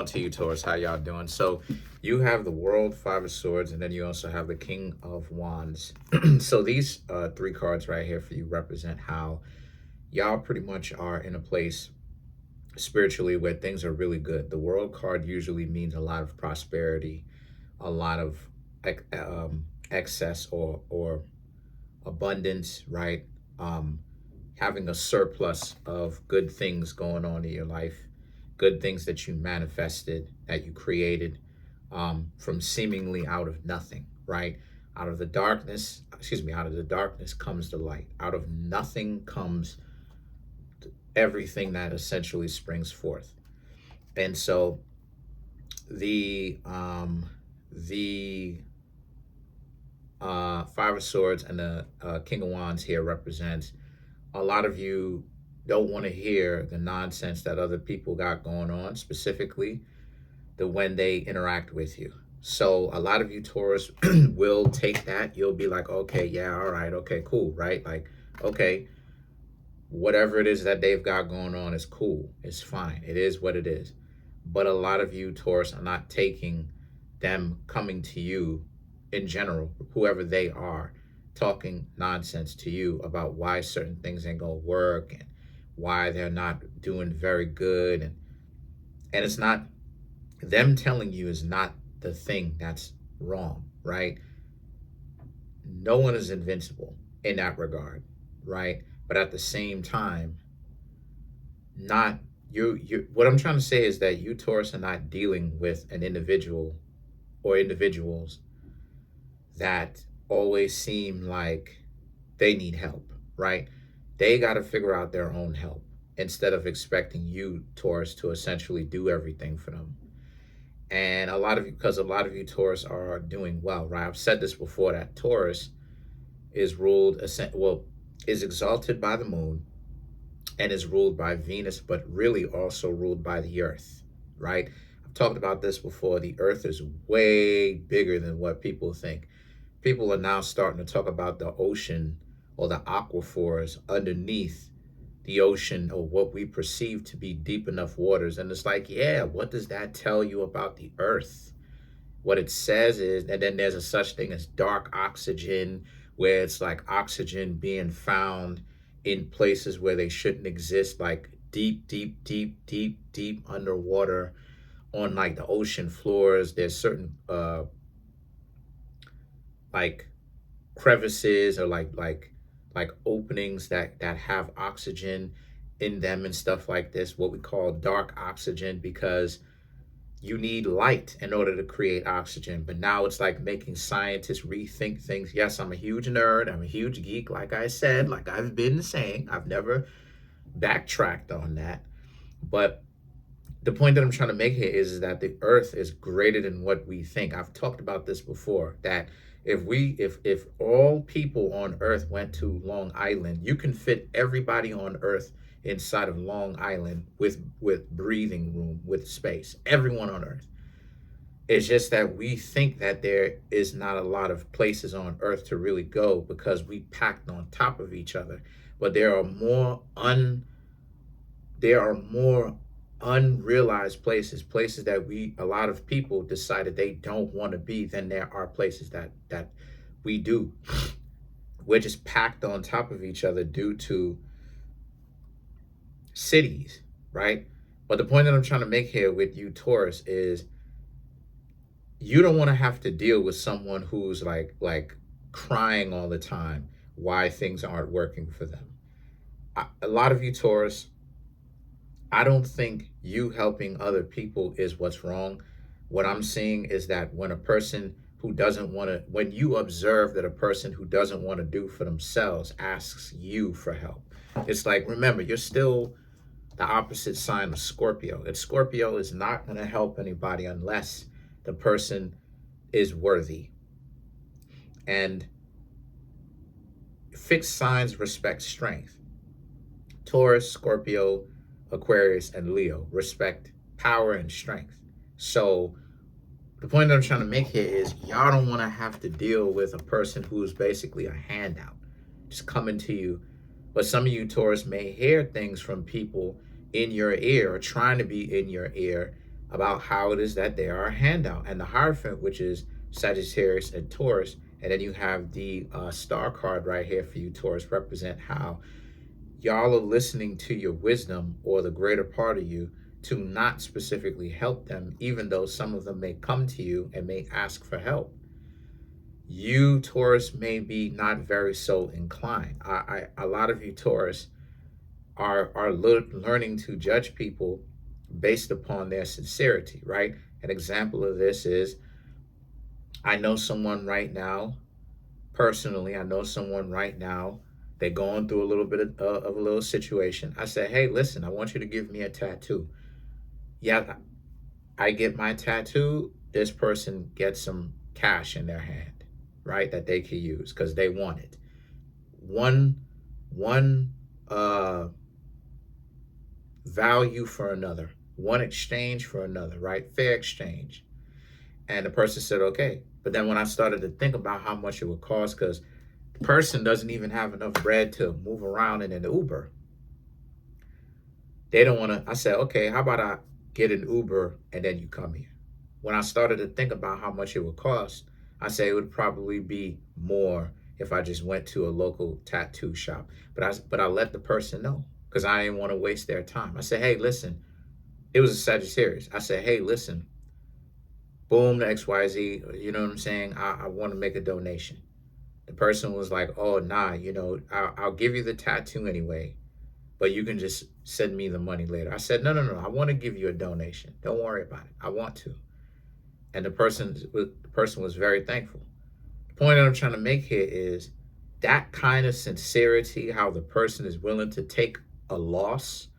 out to you, Taurus. How y'all doing? So you have the World, Five of Swords, and then you also have the King of Wands. So these three cards right here for you represent how y'all pretty much are in a place spiritually where things are really good. The World card usually means a lot of prosperity, a lot of excess or abundance, right? Having a surplus of good things going on in your life, good things that you manifested, that you created from seemingly out of nothing, right? Out of the darkness, out of the darkness comes the light. Out of nothing comes everything that essentially springs forth. And so the Five of Swords and the King of Wands here represents a lot of you don't want to hear the nonsense that other people got going on, specifically when they interact with you. So a lot of you Taurus will take that. You'll be like, okay, yeah, all right, okay, cool, right? Like, okay, whatever it is that they've got going on is cool. It's fine. It is what it is. But a lot of you Taurus are not taking them coming to you in general, whoever they are, talking nonsense to you about why certain things ain't gonna work and why they're not doing very good. And it's not, them telling you is not the thing that's wrong, right? No one is invincible in that regard, right? But at the same time, not you what I'm trying to say is that you Taurus are not dealing with an individual or individuals that always seem like they need help, right? They got to figure out their own help instead of expecting you Taurus to essentially do everything for them. And a lot of you, because a lot of you Taurus are doing well, right? I've said this before, that Taurus is ruled, is exalted by the moon and is ruled by Venus, but really also ruled by the earth, right? I've talked about this before. The earth is way bigger than what people think. People are now starting to talk about the ocean or the aquifers underneath the ocean, or what we perceive to be deep enough waters. And it's like, yeah, what does that tell you about the earth? What it says is, and then there's a such thing as dark oxygen, where it's like oxygen being found in places where they shouldn't exist, like deep, deep, deep, deep, deep underwater on like the ocean floors. There's certain like crevices or like openings that have oxygen in them and stuff like this, what we call dark oxygen, because you need light in order to create oxygen. But now it's like making scientists rethink things. Yes, I'm a huge nerd, I'm a huge geek, like I said, like I've been saying. I've never backtracked on that. But the point that I'm trying to make here is that the earth is greater than what we think. I've talked about this before, that if all people on earth went to Long Island, you can fit everybody on earth inside of Long Island with breathing room, with space, everyone on earth. It's just that we think that there is not a lot of places on earth to really go because we packed on top of each other. But there are more unrealized places that a lot of people decided they don't want to be, than there are places that we do. We're just packed on top of each other due to cities, right? But the point that I'm trying to make here with you Taurus is, you don't want to have to deal with someone who's like crying all the time why things aren't working for them. A lot of you Taurus, I don't think you helping other people is what's wrong. What I'm seeing is that when a person who doesn't want to, when you observe that a person who doesn't want to do for themselves asks you for help, it's like, remember, you're still the opposite sign of Scorpio. And Scorpio is not going to help anybody unless the person is worthy. And fixed signs respect strength. Taurus, Scorpio, Aquarius, and Leo respect power and strength. So the point that I'm trying to make here is, y'all don't want to have to deal with a person who's basically a handout, just coming to you. But some of you Taurus may hear things from people in your ear, or trying to be in your ear, about how it is that they are a handout. And the Hierophant, which is Sagittarius and Taurus, and then you have the star card right here for you, Taurus, represent how y'all are listening to your wisdom or the greater part of you to not specifically help them, even though some of them may come to you and may ask for help. You, Taurus, may be not very so inclined. A lot of you, Taurus, are learning to judge people based upon their sincerity, right? An example of this is, I know someone right now, personally, I know someone right now, they're going through a little bit of a little situation. I said, hey, listen, I want you to give me a tattoo. Yeah, I get my tattoo, this person gets some cash in their hand, right, that they could use because they want it. One value for another, one exchange for another, right? Fair exchange. And the person said, okay. But then when I started to think about how much it would cost, because the person doesn't even have enough bread to move around in an Uber. They don't want to. I said, okay, how about I get an Uber and then you come here? When I started to think about how much it would cost, I say it would probably be more if I just went to a local tattoo shop. But I let the person know because I didn't want to waste their time. I said, hey, listen, it was a Sagittarius. I said, hey, listen, boom, the XYZ, you know what I'm saying? I want to make a donation. The person was like, oh, nah, you know, I'll give you the tattoo anyway, but you can just send me the money later. I said, no, I want to give you a donation. Don't worry about it. I want to. And the person was very thankful. The point that I'm trying to make here is that kind of sincerity, how the person is willing to take a loss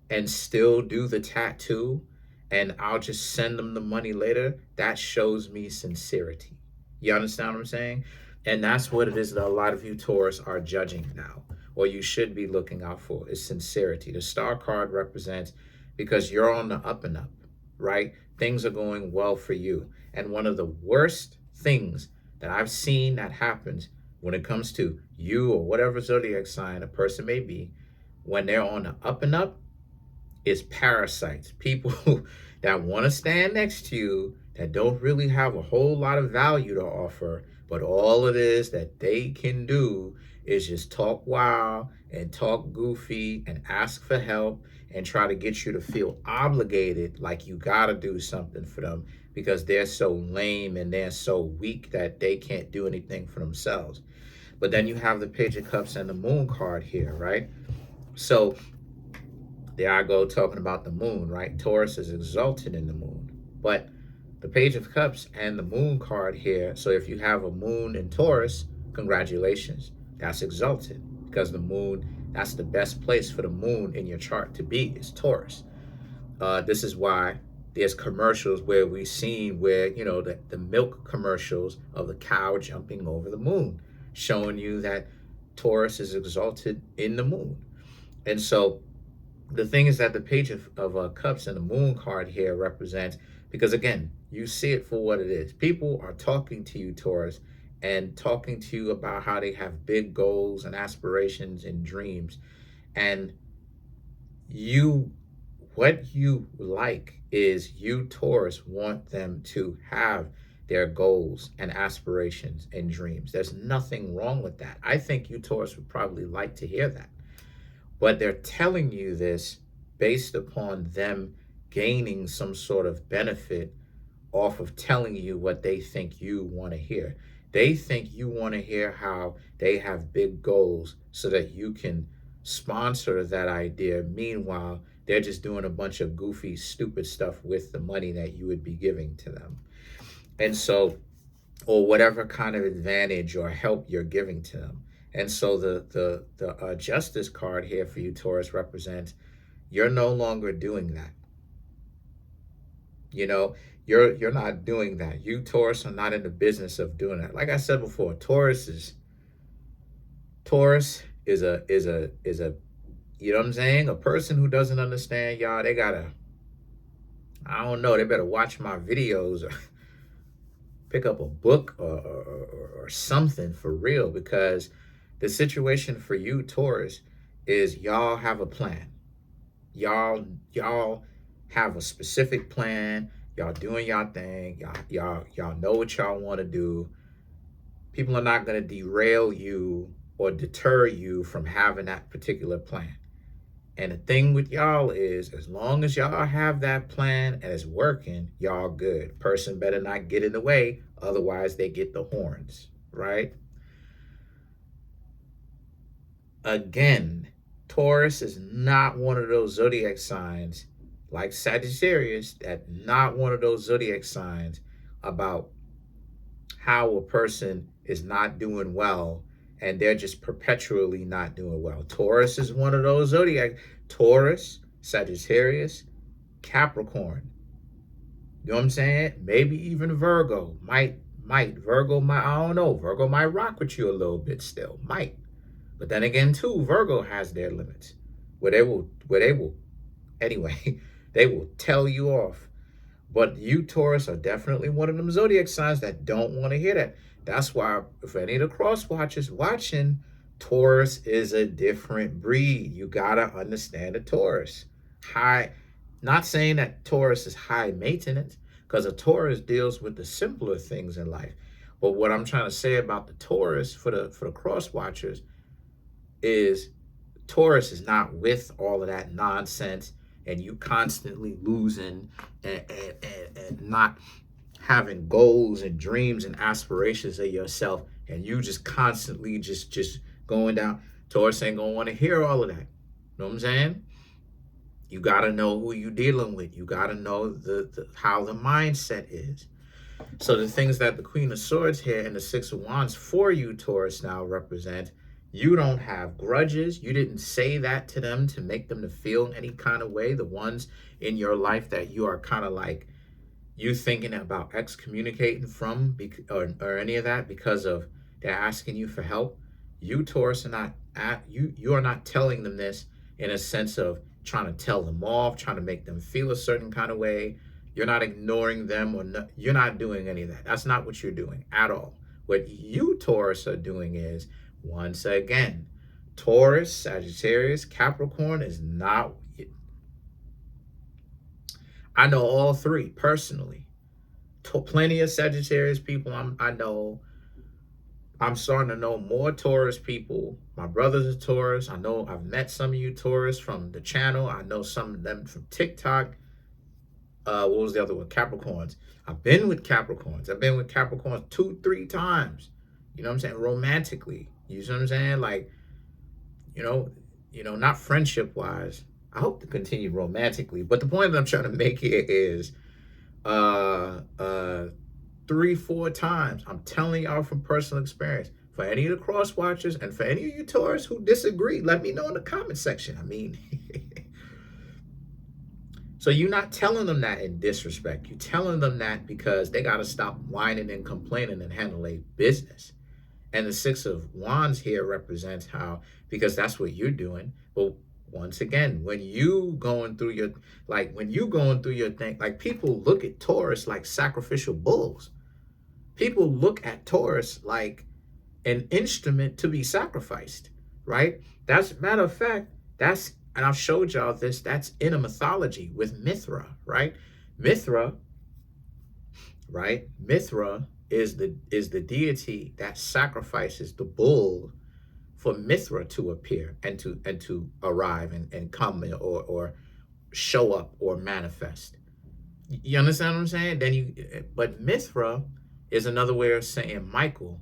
and still do the tattoo, and I'll just send them the money later, that shows me sincerity. You understand what I'm saying? And that's what it is that a lot of you Taurus are judging now, or you should be looking out for, is sincerity. The star card represents, because you're on the up and up, right? Things are going well for you. And one of the worst things that I've seen that happens when it comes to you or whatever zodiac sign a person may be, when they're on the up and up, is parasites. People that want to stand next to you that don't really have a whole lot of value to offer, but all it is that they can do is just talk wild and talk goofy and ask for help and try to get you to feel obligated, like you got to do something for them because they're so lame and they're so weak that they can't do anything for themselves. But then you have the Page of Cups and the Moon card here, right? So there I go talking about the moon, right? Taurus is exalted in the moon. But the Page of Cups and the Moon card here, so if you have a moon in Taurus, congratulations. That's exalted because the moon, that's the best place for the moon in your chart to be, is Taurus. This is why there's commercials where we've seen where, you know, the milk commercials of the cow jumping over the moon, showing you that Taurus is exalted in the moon. And so the thing is that the Page of Cups and the Moon card here represents, because again, you see it for what it is. People are talking to you, Taurus, and talking to you about how they have big goals and aspirations and dreams. And what you like is you, Taurus, want them to have their goals and aspirations and dreams. There's nothing wrong with that. I think you, Taurus, would probably like to hear that. But they're telling you this based upon them gaining some sort of benefit off of telling you what they think you want to hear. They think you want to hear how they have big goals so that you can sponsor that idea. Meanwhile, they're just doing a bunch of goofy, stupid stuff with the money that you would be giving to them. And so, or whatever kind of advantage or help you're giving to them. And so the Justice card here for you, Taurus, represents you're no longer doing that. You know, you're not doing that. You, Taurus, are not in the business of doing that. Like I said before, Taurus is a you know what I'm saying? A person who doesn't understand y'all, they gotta, I don't know, they better watch my videos or pick up a book or something for real, because the situation for you, Taurus, is y'all have a plan. Y'all have a specific plan. Y'all doing y'all thing. Y'all know what y'all want to do. People are not going to derail you or deter you from having that particular plan. And the thing with y'all is, as long as y'all have that plan and it's working, y'all good. Person better not get in the way, otherwise they get the horns, right? Again, Taurus is not one of those zodiac signs like Sagittarius, that not one of those zodiac signs about how a person is not doing well and they're just perpetually not doing well. Taurus is one of those zodiac. Taurus, Sagittarius, Capricorn. You know what I'm saying? Maybe even Virgo. Virgo might, I don't know. Virgo might rock with you a little bit still. Might. But then again, too, Virgo has their limits. Where they will, anyway, they will tell you off. But you, Taurus, are definitely one of them zodiac signs that don't want to hear that. That's why, if any of the cross watchers watching, Taurus is a different breed. You gotta understand a Taurus. Not saying that Taurus is high maintenance, because a Taurus deals with the simpler things in life. But what I'm trying to say about the Taurus for the cross watchers is Taurus is not with all of that nonsense and you constantly losing and not having goals and dreams and aspirations of yourself, and you just constantly just going down. Taurus ain't gonna want to hear all of that. You know what I'm saying? You gotta know who you dealing with. You gotta know the how the mindset is. So the things that the Queen of Swords here and the Six of Wands for you, Taurus, now represent, you don't have grudges. You didn't say that to them to make them to feel any kind of way. The ones in your life that you are kind of like, you thinking about excommunicating from or any of that because of they're asking you for help. You, Taurus, are not you are not telling them this in a sense of trying to tell them off, trying to make them feel a certain kind of way. You're not ignoring them you're not doing any of that. That's not what you're doing at all. What you, Taurus, are doing is, once again, Taurus, Sagittarius, Capricorn is not. I know all three personally. Plenty of Sagittarius people I know. I'm starting to know more Taurus people. My brother's a Taurus. I know I've met some of you Taurus from the channel. I know some of them from TikTok. What was the other one? Capricorns. I've been with Capricorns. I've been with Capricorns 2-3 times. You know what I'm saying? Romantically. You know what I'm saying? Like, you know, not friendship wise. I hope to continue romantically. But the point that I'm trying to make here is 3-4 times. I'm telling y'all from personal experience. For any of the cross watchers and for any of you Taurus who disagree, let me know in the comment section. I mean, so you're not telling them that in disrespect. You're telling them that because they got to stop whining and complaining and handle their business. And the Six of Wands here represents how, because that's what you're doing. But once again, when you going through your thing, like people look at Taurus like sacrificial bulls. People look at Taurus like an instrument to be sacrificed, right? That's, matter of fact, and I've showed y'all this, that's in a mythology with Mithra, right? Mithra is the deity that sacrifices the bull for Mithra to appear and to arrive and come or show up or manifest. You understand what I'm saying? But Mithra is another way of saying Michael.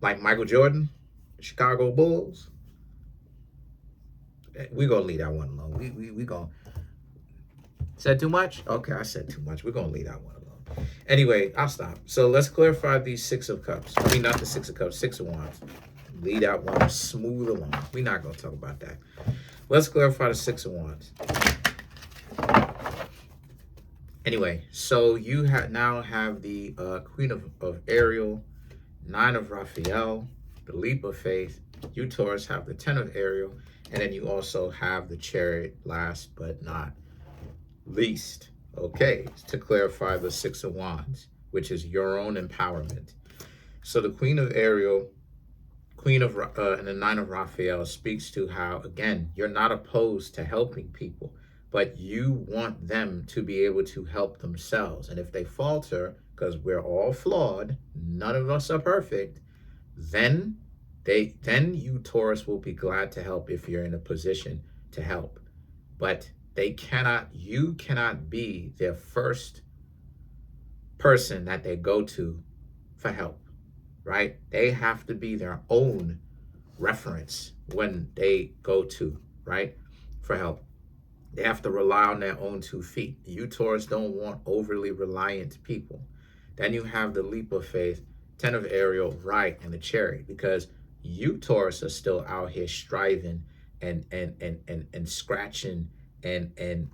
Like Michael Jordan, Chicago Bulls. We're gonna leave that one alone. We gonna. Said too much? Okay, I said too much. We're gonna leave that one alone. Anyway, I'll stop. So let's clarify these Six of Cups. I mean, not the Six of Cups, Six of Wands. Leave that one smooth along. We're not gonna talk about that. Let's clarify the Six of Wands. Anyway, so you now have the Queen of Ariel, Nine of Raphael, the Leap of Faith. You, Taurus, have the Ten of Ariel, and then you also have the Chariot, last but not least. Okay, to clarify the Six of Wands, which is your own empowerment. So the Queen of Ariel, and the Nine of Raphael speaks to how, again, you're not opposed to helping people, but you want them to be able to help themselves. And if they falter, because we're all flawed, none of us are perfect, then you, Taurus, will be glad to help if you're in a position to help. But you cannot be their first person that they go to for help, right? They have to be their own reference when they go to, right, for help. They have to rely on their own 2 feet. You, Taurus, don't want overly reliant people. Then you have the leap of faith, 10 of Ariel, right, and the Chariot, because you, Taurus, are still out here striving and scratching and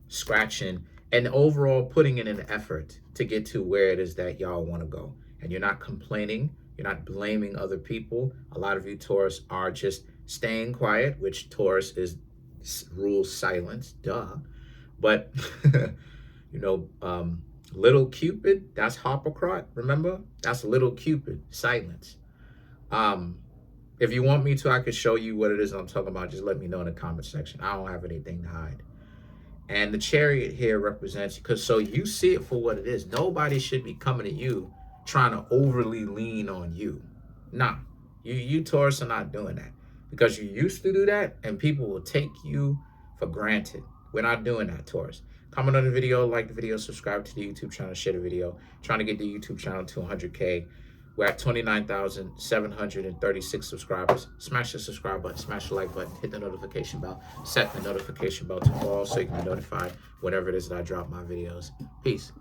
scratching and overall putting in an effort to get to where it is that y'all want to go. And you're not complaining. You're not blaming other people. A lot of you, Taurus, are just staying quiet, which Taurus rules silence, duh. But, little Cupid, that's Harpocrat, remember? That's little Cupid, silence. If you want me to, I could show you what it is I'm talking about. Just let me know in the comment section. I don't have anything to hide. And the Chariot here represents, so you see it for what it is. Nobody should be coming to you trying to overly lean on you. Nah, you Taurus are not doing that, because you used to do that and people will take you for granted. We're not doing that, Taurus. Comment on the video, like the video, subscribe to the YouTube channel, share the video. Trying to get the YouTube channel to 100K. We're at 29,736 subscribers. Smash the subscribe button, smash the like button, hit the notification bell, set the notification bell to all so you can be notified whenever it is that I drop my videos. Peace.